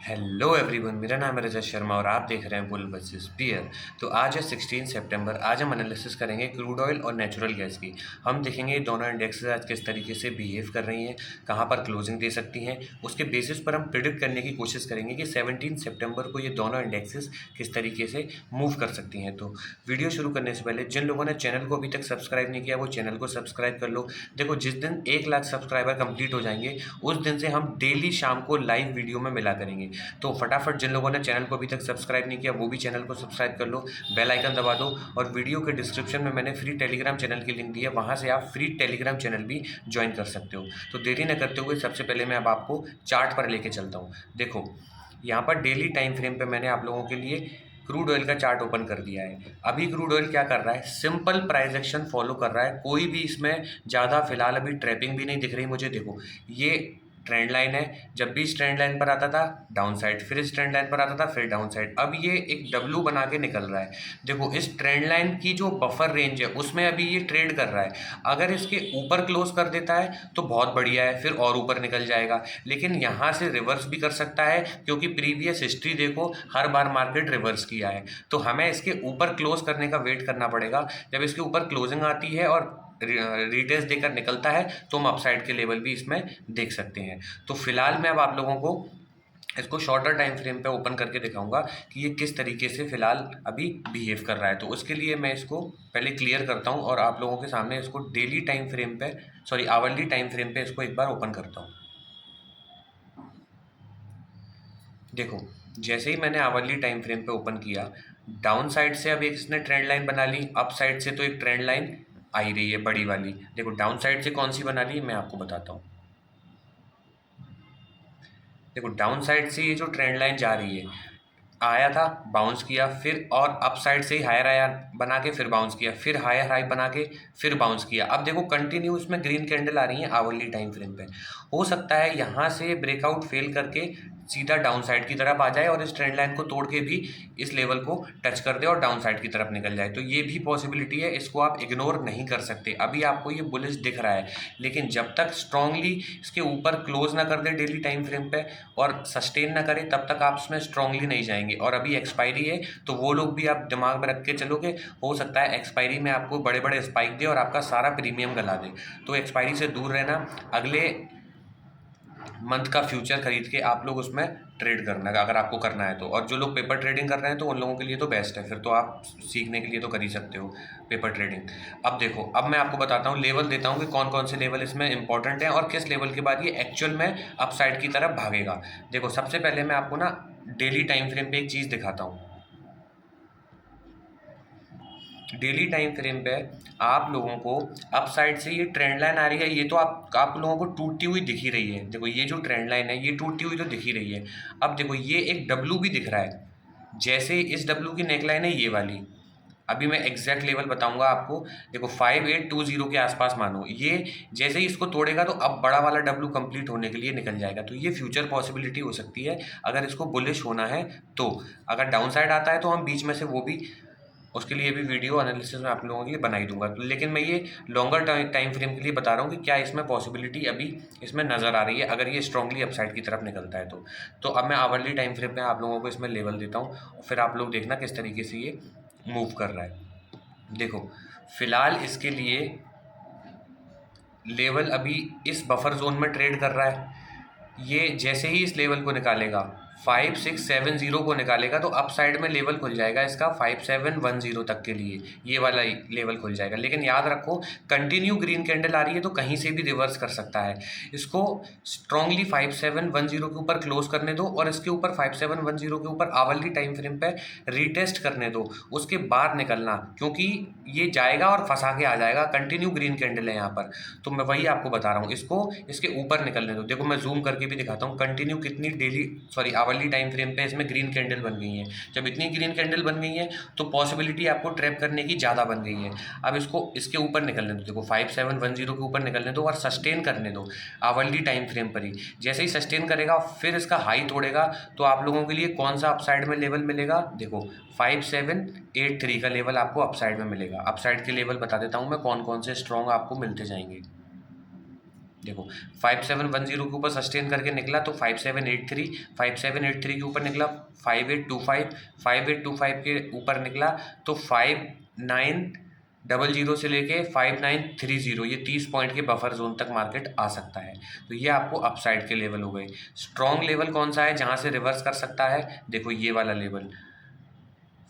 Hello everyone, मेरा नाम है रजत शर्मा और आप देख रहे हैं बुल वर्सेस बियर। तो आज है 16 सितंबर। आज हम एनालिसिस करेंगे क्रूड ऑयल और नेचुरल गैस की। हम देखेंगे ये दोनों इंडेक्सेस आज किस तरीके से बिहेव कर रही हैं, कहाँ पर क्लोजिंग दे सकती हैं। उसके बेसिस पर हम प्रिडिक्ट करने की कोशिश करेंगे कि 17 सितंबर को ये दोनों इंडेक्सेस किस तरीके से मूव कर सकती हैं। तो वीडियो शुरू करने से पहले जिन लोगों ने चैनल को अभी तक सब्सक्राइब नहीं किया वो चैनल को सब्सक्राइब कर लो। देखो, जिस दिन 1 लाख सब्सक्राइबर कंप्लीट हो जाएंगे उस दिन से हम डेली शाम को लाइव वीडियो में मिला करेंगे। तो फटाफट जिन लोगों ने चैनल को अभी तक सब्सक्राइब नहीं किया वो भी चैनल को सब्सक्राइब कर लो, बेल आइकन दबा दो। और वीडियो के डिस्क्रिप्शन में मैंने फ्री टेलीग्राम चैनल की लिंक दी है, वहाँ से आप फ्री टेलीग्राम चैनल भी ज्वाइन कर सकते हो। तो देरी न करते हुए सबसे पहले मैं अब आपको चार्ट पर लेके चलता हूँ। देखो, यहाँ पर डेली टाइम फ्रेम पे मैंने आप लोगों के लिए क्रूड ऑयल का चार्ट ओपन कर दिया है। अभी क्रूड ऑयल क्या कर रहा है, सिंपल प्राइस एक्शन फॉलो कर रहा है। कोई भी इसमें ज़्यादा फिलहाल अभी ट्रैपिंग भी नहीं दिख रही मुझे। देखो, ये ट्रेंड लाइन है। जब भी इस ट्रेंड लाइन पर आता था डाउन साइड, फिर इस ट्रेंड लाइन पर आता था, फिर डाउन साइड। अब ये एक डब्लू बना के निकल रहा है। देखो, इस ट्रेंड लाइन की जो बफर रेंज है उसमें अभी ये ट्रेड कर रहा है। अगर इसके ऊपर क्लोज कर देता है तो बहुत बढ़िया है, फिर और ऊपर निकल जाएगा। लेकिन यहाँ से रिवर्स भी कर सकता है, क्योंकि प्रीवियस हिस्ट्री देखो, हर बार मार्केट रिवर्स किया है। तो हमें इसके ऊपर क्लोज करने का वेट करना पड़ेगा। जब इसके ऊपर क्लोजिंग आती है और रिटेस्ट देकर निकलता है तो हम अपसाइड के लेवल भी इसमें देख सकते हैं। तो फिलहाल मैं अब आप लोगों को इसको शॉर्टर टाइम फ्रेम पे ओपन करके दिखाऊंगा कि ये किस तरीके से फिलहाल अभी बिहेव कर रहा है। तो उसके लिए मैं इसको पहले क्लियर करता हूँ और आप लोगों के सामने इसको डेली टाइम फ्रेम पे, सॉरी आवरली टाइम फ्रेम पे इसको एक बार ओपन करता हूँ। देखो, जैसे ही मैंने आवरली टाइम फ्रेम पे ओपन किया, डाउन साइड से अब एक इसने ट्रेंड लाइन बना ली, अप साइड से तो एक ट्रेंड लाइन आ ही रही है बड़ी वाली। देखो, डाउन साइड से कौन सी बना ली मैं आपको बताता हूँ। देखो, डाउन साइड से ये जो ट्रेंड लाइन जा रही है, आया था, बाउंस किया, फिर और अप साइड से ही हायर आया बना के फिर बाउंस किया, फिर हायर हाई बना के फिर बाउंस किया। अब देखो, कंटिन्यू इसमें ग्रीन कैंडल आ रही है आवरली टाइम फ्रेम पे। हो सकता है यहाँ से ब्रेकआउट फेल करके सीधा डाउन साइड की तरफ आ जाए और इस ट्रेंड लाइन को तोड़ के भी इस लेवल को टच कर दे और डाउन साइड की तरफ निकल जाए। तो ये भी पॉसिबिलिटी है, इसको आप इग्नोर नहीं कर सकते। अभी आपको ये बुलिश दिख रहा है, लेकिन जब तक स्ट्रांगली इसके ऊपर क्लोज ना कर दे डेली टाइम फ्रेम पे और सस्टेन ना करे, तब तक आप इसमें स्ट्रांगली नहीं जाएंगे। और अभी एक्सपायरी है, तो वो लोग भी आप दिमाग में रख के चलोगे, हो सकता है एक्सपायरी में आपको बड़े बड़े स्पाइक दे और आपका सारा प्रीमियम गला दे। तो एक्सपायरी से दूर रहना। अगले मंथ का फ्यूचर खरीद के आप लोग उसमें ट्रेड करना अगर आपको करना है तो। और जो लोग पेपर ट्रेडिंग कर रहे हैं तो उन लोगों के लिए तो बेस्ट है, फिर तो आप सीखने के लिए तो कर ही सकते हो पेपर ट्रेडिंग। अब देखो, अब मैं आपको बताता हूँ, लेवल देता हूँ कि कौन कौन से लेवल इसमें इंपॉर्टेंट हैं और किस लेवल के बाद ये एक्चुअल में अपसाइड की तरफ भागेगा। देखो, सबसे पहले मैं आपको ना डेली टाइम फ्रेम पे एक चीज़ दिखाता हूँ। डेली टाइम फ्रेम पे आप लोगों को अप साइड से ये ट्रेंड लाइन आ रही है, ये तो आप लोगों को टूटती हुई दिख ही रही है। देखो, ये जो ट्रेंड लाइन है ये टूटती हुई तो दिख ही रही है। अब देखो, ये एक डब्लू भी दिख रहा है, जैसे इस डब्लू की नेक लाइन है ये वाली। अभी मैं एग्जैक्ट लेवल बताऊंगा आपको। देखो, 5820 के आसपास मानो, ये जैसे ही इसको तोड़ेगा तो अब बड़ा वाला डब्लू कंप्लीट होने के लिए निकल जाएगा। तो ये फ्यूचर पॉसिबिलिटी हो सकती है अगर इसको बुलिश होना है तो। अगर डाउन साइड आता है तो हम बीच में से वो भी, उसके लिए भी वीडियो एनालिसिस में आप लोगों के लिए बना ही दूंगा। तो लेकिन मैं ये लॉन्गर टाइम फ्रेम के लिए बता रहा हूँ कि क्या इसमें पॉसिबिलिटी अभी इसमें नज़र आ रही है अगर ये स्ट्रांगली अपसाइड की तरफ निकलता है तो। तो अब मैं आवरली टाइम फ्रेम में आप लोगों को इसमें लेवल देता हूँ और फिर आप लोग देखना किस तरीके से ये मूव कर रहा है। देखो, फिलहाल इसके लिए लेवल अभी इस बफर जोन में ट्रेड कर रहा है। ये जैसे ही इस लेवल को निकालेगा, 5670 को निकालेगा तो अप साइड में लेवल खुल जाएगा इसका 5710 तक के लिए, ये वाला लेवल खुल जाएगा। लेकिन याद रखो, कंटिन्यू ग्रीन कैंडल आ रही है तो कहीं से भी रिवर्स कर सकता है। इसको स्ट्रांगली 5710 के ऊपर क्लोज करने दो और इसके ऊपर 5710 के ऊपर आवरली टाइम फ्रेम पे रीटेस्ट करने दो, उसके बाद निकलना, क्योंकि ये जाएगा और फंसा के आ जाएगा। कंटिन्यू ग्रीन कैंडल है यहाँ पर, तो मैं वही आपको बता रहा हूँ, इसको इसके ऊपर निकलने दो। देखो, मैं जूम करके भी दिखाता हूँ कंटिन्यू कितनी daily, sorry hourly time frame पे इसमें ग्रीन कैंडल बन गई है। जब इतनी ग्रीन कैंडल बन गई है तो पॉसिबिलिटी आपको ट्रैप करने की ज़्यादा बन गई है। अब इसको इसके ऊपर निकलने दो। देखो, 5710 के ऊपर निकलने दो और सस्टेन करने दो आवरली टाइम फ्रेम पर ही। जैसे ही सस्टेन करेगा फिर इसका हाई तोड़ेगा तो आप लोगों के लिए कौन सा अपसाइड में लेवल मिलेगा, देखो 5783 का लेवल आपको अपसाइड में मिलेगा। अपसाइड के लेवल बता देता हूँ मैं कौन कौन से स्ट्रॉन्ग आपको मिलते जाएंगे। देखो 5710 के ऊपर सस्टेन करके निकला तो 5783 के ऊपर निकला 5825 के ऊपर निकला तो 5900 से लेके 5930, ये 30 पॉइंट के बफर जोन तक मार्केट आ सकता है। तो ये आपको अपसाइड के लेवल हो गए। स्ट्रॉन्ग लेवल कौन सा है जहाँ से रिवर्स कर सकता है? देखो ये वाला लेवल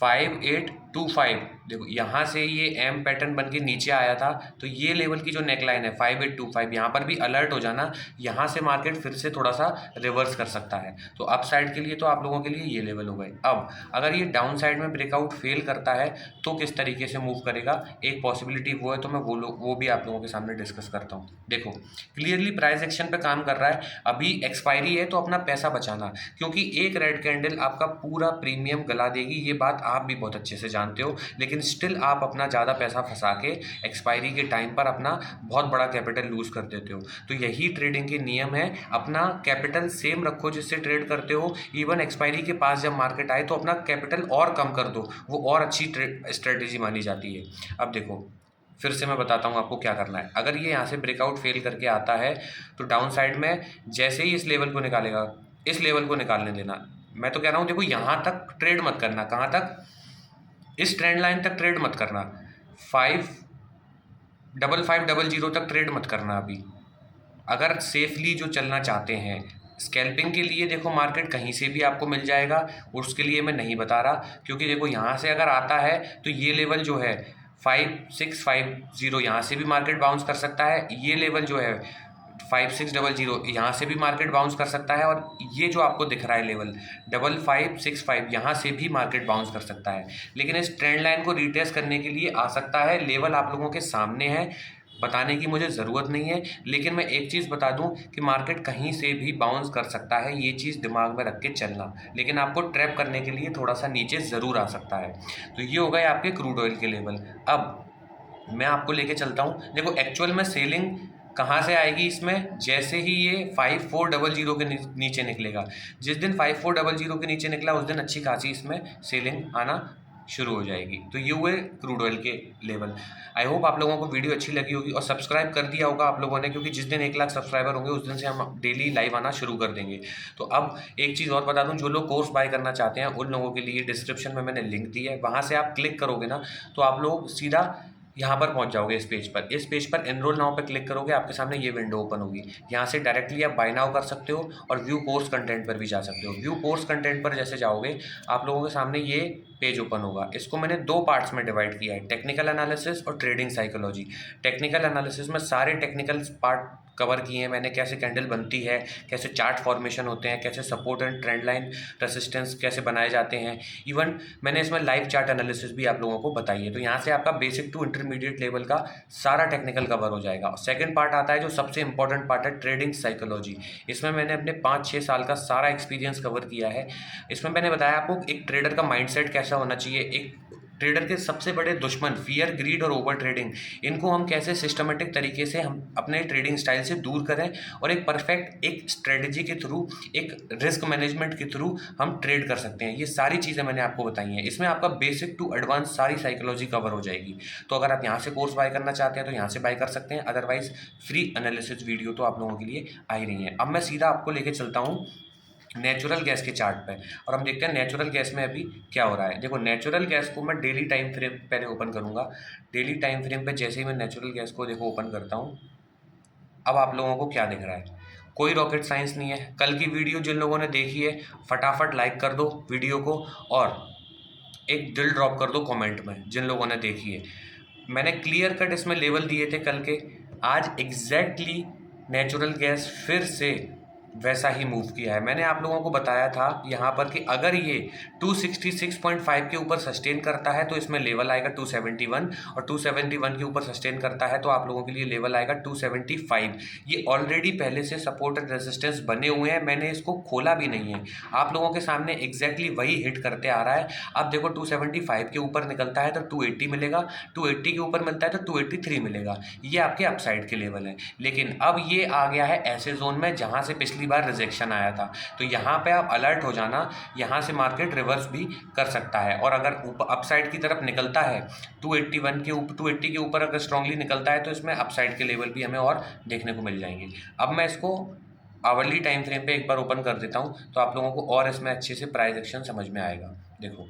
5825, देखो यहाँ से ये एम पैटर्न बन के नीचे आया था, तो ये लेवल की जो नेकलाइन है 5825, यहाँ पर भी अलर्ट हो जाना, यहाँ से मार्केट फिर से थोड़ा सा रिवर्स कर सकता है। तो अप साइड के लिए तो आप लोगों के लिए ये लेवल हो गए। अब अगर ये डाउन साइड में ब्रेकआउट फेल करता है तो किस तरीके से मूव करेगा, एक पॉसिबिलिटी वो है, तो मैं वो भी आप लोगों के सामने डिस्कस करता हूँ। देखो क्लियरली प्राइस एक्शन पे काम कर रहा है, अभी एक्सपायरी है तो अपना पैसा बचाना, क्योंकि एक रेड कैंडल आपका पूरा प्रीमियम गला देगी, ये बात आप भी बहुत अच्छे से जानते हो, लेकिन स्टिल आप अपना ज़्यादा पैसा फंसा के एक्सपायरी के टाइम पर अपना बहुत बड़ा कैपिटल लूज़ कर देते हो। तो यही ट्रेडिंग के नियम है, अपना कैपिटल सेम रखो जिससे ट्रेड करते हो, इवन एक्सपायरी के पास जब मार्केट आए तो अपना कैपिटल और कम कर दो, वो और अच्छी स्ट्रेटेजी मानी जाती है। अब देखो फिर से मैं बताता हूँ आपको क्या करना है। अगर ये यहाँ से ब्रेकआउट फेल करके आता है तो डाउन साइड में जैसे ही इस लेवल को निकालेगा, इस लेवल को निकालने देना। मैं तो कह रहा हूँ देखो यहाँ तक ट्रेड मत करना, कहाँ तक? इस ट्रेंड लाइन तक ट्रेड मत करना, 5550 तक ट्रेड मत करना अभी। अगर सेफली जो चलना चाहते हैं, स्कैल्पिंग के लिए देखो मार्केट कहीं से भी आपको मिल जाएगा, उसके लिए मैं नहीं बता रहा, क्योंकि देखो यहाँ से अगर आता है तो ये लेवल जो है 5650, यहाँ से भी मार्केट बाउंस कर सकता है, ये लेवल जो है 5600, यहाँ से भी मार्केट बाउंस कर सकता है, और ये जो आपको दिख रहा है लेवल 5565, यहाँ से भी मार्केट बाउंस कर सकता है। लेकिन इस ट्रेंड लाइन को रिटेस्ट करने के लिए आ सकता है, लेवल आप लोगों के सामने है, बताने की मुझे ज़रूरत नहीं है, लेकिन मैं एक चीज़ बता दूं कि मार्केट कहीं से भी बाउंस कर सकता है, ये चीज़ दिमाग में रख के चलना, लेकिन आपको ट्रैप करने के लिए थोड़ा सा नीचे ज़रूर आ सकता है। तो ये हो गए आपके क्रूड ऑयल के लेवल। अब मैं आपको लेके चलता हूँ, देखो एक्चुअल में सेलिंग कहाँ से आएगी इसमें, जैसे ही ये 5400 के नीचे निकलेगा। जिस दिन 5400 के नीचे निकला उस दिन अच्छी खासी इसमें सेलिंग आना शुरू हो जाएगी। तो ये हुए क्रूड ऑयल के लेवल। आई होप आप लोगों को वीडियो अच्छी लगी होगी और सब्सक्राइब कर दिया होगा आप लोगों ने, क्योंकि जिस दिन 1 लाख सब्सक्राइबर होंगे उस दिन से हम डेली लाइव आना शुरू कर देंगे। तो अब एक चीज़ और बता दूं, जो लोग कोर्स बाय करना चाहते हैं उन लोगों के लिए डिस्क्रिप्शन में मैंने लिंक दी है, वहाँ से आप क्लिक करोगे ना तो आप लोग सीधा यहाँ पर पहुँच जाओगे इस पेज पर। इस पेज पर एनरोल नाउ पे क्लिक करोगे, आपके सामने ये विंडो ओपन होगी। यहाँ से डायरेक्टली आप बाय नाउ कर सकते हो और व्यू कोर्स कंटेंट पर भी जा सकते हो। व्यू कोर्स कंटेंट पर जैसे जाओगे आप लोगों के सामने ये पेज ओपन होगा। इसको मैंने 2 पार्ट्स में डिवाइड किया है, टेक्निकल एनालिसिस और ट्रेडिंग साइकोलॉजी। टेक्निकल एनालिसिस में सारे टेक्निकल पार्ट कवर किए हैं मैंने, कैसे कैंडल बनती है, कैसे चार्ट फॉर्मेशन होते हैं, कैसे support and trend line resistance कैसे बनाए जाते हैं, इवन मैंने इसमें लाइव चार्ट एनालिसिस भी आप लोगों को बताई है। तो यहाँ से आपका बेसिक टू इंटरमीडिएट लेवल का सारा टेक्निकल कवर हो जाएगा। सेकंड पार्ट आता है जो सबसे इंपॉर्टेंट पार्ट है, ट्रेडिंग साइकोलॉजी। इसमें मैंने अपने 5-6 साल का सारा एक्सपीरियंस कवर किया है। इसमें मैंने बताया आपको एक ट्रेडर का माइंडसेट कैसा होना चाहिए, एक ट्रेडर के सबसे बड़े दुश्मन फियर, ग्रीड और ओवर ट्रेडिंग, इनको हम कैसे सिस्टमेटिक तरीके से हम अपने ट्रेडिंग स्टाइल से दूर करें और एक परफेक्ट एक स्ट्रेटजी के थ्रू, एक रिस्क मैनेजमेंट के थ्रू हम ट्रेड कर सकते हैं। ये सारी चीज़ें मैंने आपको बताई हैं। इसमें आपका बेसिक टू एडवांस सारी साइकोलॉजी कवर हो जाएगी। तो अगर आप यहाँ से कोर्स बाय करना चाहते हैं तो यहाँ से बाय कर सकते हैं, अदरवाइज फ्री एनालिसिस वीडियो तो आप लोगों के लिए आ ही रही है। अब मैं सीधा आपको लेके चलता हूँ नेचुरल गैस के चार्ट पे और हम देखते हैं नेचुरल गैस में अभी क्या हो रहा है। देखो नेचुरल गैस को मैं डेली टाइम फ्रेम पहले ओपन करूंगा। डेली टाइम फ्रेम पे जैसे ही मैं नेचुरल गैस को देखो ओपन करता हूं, अब आप लोगों को क्या दिख रहा है, कोई रॉकेट साइंस नहीं है। कल की वीडियो जिन लोगों ने देखी है फटाफट लाइक कर दो वीडियो को और एक दिल ड्रॉप कर दो कमेंट में जिन लोगों ने देखी है। मैंने क्लियर कट इसमें लेवल दिए थे कल के, आज एग्जैक्टली नेचुरल गैस फिर से वैसा ही मूव किया है। मैंने आप लोगों को बताया था यहाँ पर कि अगर ये 266.5 के ऊपर सस्टेन करता है तो इसमें लेवल आएगा 271 और 271 के ऊपर सस्टेन करता है तो आप लोगों के लिए लेवल आएगा 275। ये ऑलरेडी पहले से सपोर्ट एंड रेजिस्टेंस बने हुए हैं, मैंने इसको खोला भी नहीं है, आप लोगों के सामने एग्जैक्टली वही हिट करते आ रहा है। अब देखो 275 के ऊपर निकलता है तो 280 मिलेगा, 280 के ऊपर मिलता है तो 283 मिलेगा। ये आपके अपसाइड के लेवल है। लेकिन अब ये आ गया है ऐसे जोन में जहाँ से पिछली आखिरी बार रिजेक्शन आया था। तो यहाँ पे आप अलर्ट हो जाना, यहाँ से मार्केट रिवर्स भी कर सकता है। और अगर ऊपर अपसाइड की तरफ निकलता है 280 के ऊपर अगर स्ट्रांगली निकलता है तो इसमें अपसाइड के लेवल भी हमें और देखने को मिल जाएंगे। अब मैं इसको आवरली टाइम फ्रेम पे एक बार ओपन कर देता हूँ तो आप लोगों को और इसमें अच्छे से प्राइस एक्शन समझ में आएगा। देखो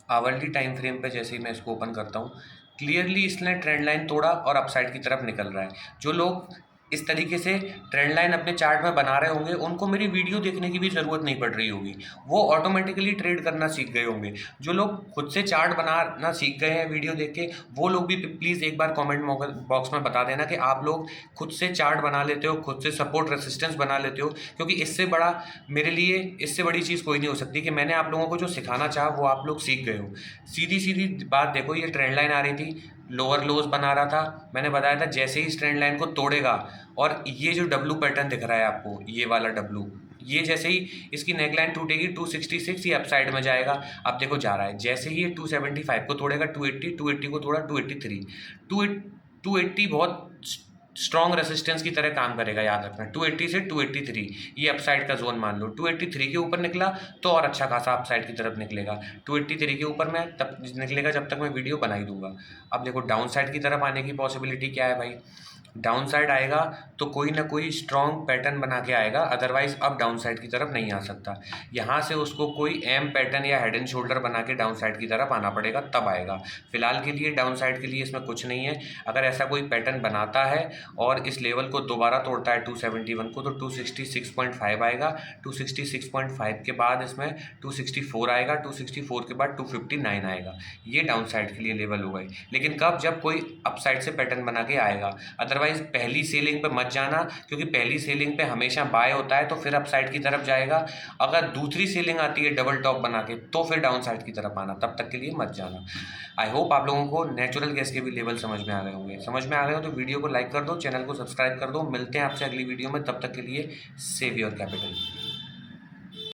आवरली टाइम फ्रेम पे जैसे ही मैं इसको ओपन करता हूँ, क्लियरली इसने ट्रेंड लाइन तोड़ा और अपसाइड की तरफ निकल रहा है। जो लोग इस तरीके से ट्रेंड लाइन अपने चार्ट में बना रहे होंगे उनको मेरी वीडियो देखने की भी ज़रूरत नहीं पड़ रही होगी, वो ऑटोमेटिकली ट्रेड करना सीख गए होंगे। जो लोग खुद से चार्ट बनाना सीख गए हैं वीडियो देख के, वो लोग भी प्लीज़ एक बार कमेंट बॉक्स में बता देना कि आप लोग खुद से चार्ट बना लेते हो, खुद से सपोर्ट रेसिस्टेंस बना लेते हो। क्योंकि इससे बड़ा मेरे लिए इससे बड़ी चीज़ कोई नहीं हो सकती कि मैंने आप लोगों को जो सिखाना चाहा वो आप लोग सीख गए हो। सीधी सीधी बात देखो, ये ट्रेंड लाइन आ रही थी, लोअर लोज बना रहा था, मैंने बताया था जैसे ही इस ट्रेंड लाइन को तोड़ेगा और ये जो डब्लू पैटर्न दिख रहा है आपको, ये वाला डब्लू, ये जैसे ही इसकी नेकलाइन टूटेगी 266 ये अपसाइड में जाएगा। अब देखो जा रहा है, जैसे ही ये 275 को तोड़ेगा 280 को तोड़ा 283, 280 बहुत स्ट्रॉन्ग रेसिस्टेंस की तरह काम करेगा, याद रखना। 280 से 283 ये अपसाइड का जोन मान लो। 283 के ऊपर निकला तो और अच्छा खासा अपसाइड की तरफ निकलेगा। 283 के ऊपर मैं तब निकलेगा जब तक मैं वीडियो बना ही दूंगा। अब देखो डाउन साइड की तरफ आने की पॉसिबिलिटी क्या है भाई, डाउन साइड आएगा तो कोई ना कोई स्ट्रॉन्ग पैटर्न बना के आएगा, अदरवाइज अब डाउन साइड की तरफ नहीं आ सकता। यहाँ से उसको कोई एम पैटर्न या हेड एंड शोल्डर बना के डाउन साइड की तरफ आना पड़ेगा, तब आएगा। फिलहाल के लिए डाउन साइड के लिए इसमें कुछ नहीं है। अगर ऐसा कोई पैटर्न बनाता है और इस लेवल को दोबारा तोड़ता है 271 को, तो 266.5 आएगा। 266.5 के बाद इसमें 264 आएगा, 264 के बाद 259 आएगा। ये डाउन साइड के लिए लेवल हो गए। लेकिन कब, जब कोई अपसाइड से पैटर्न बना के आएगा। अदरवाइज पहली सेलिंग पे मत जाना, क्योंकि पहली सेलिंग पे हमेशा बाय होता है तो फिर अपसाइड की तरफ जाएगा। अगर दूसरी सेलिंग आती है डबल टॉप बना के तो फिर डाउन साइड की तरफ आना, तब तक के लिए मत जाना। आई होप आप लोगों को नेचुरल गैस के भी लेवल समझ में आ गए होंगे। समझ में आ गए हो तो वीडियो को लाइक कर दो, चैनल को सब्सक्राइब कर दो। मिलते हैं आपसे अगली वीडियो में, तब तक के लिए सेव योर कैपिटल।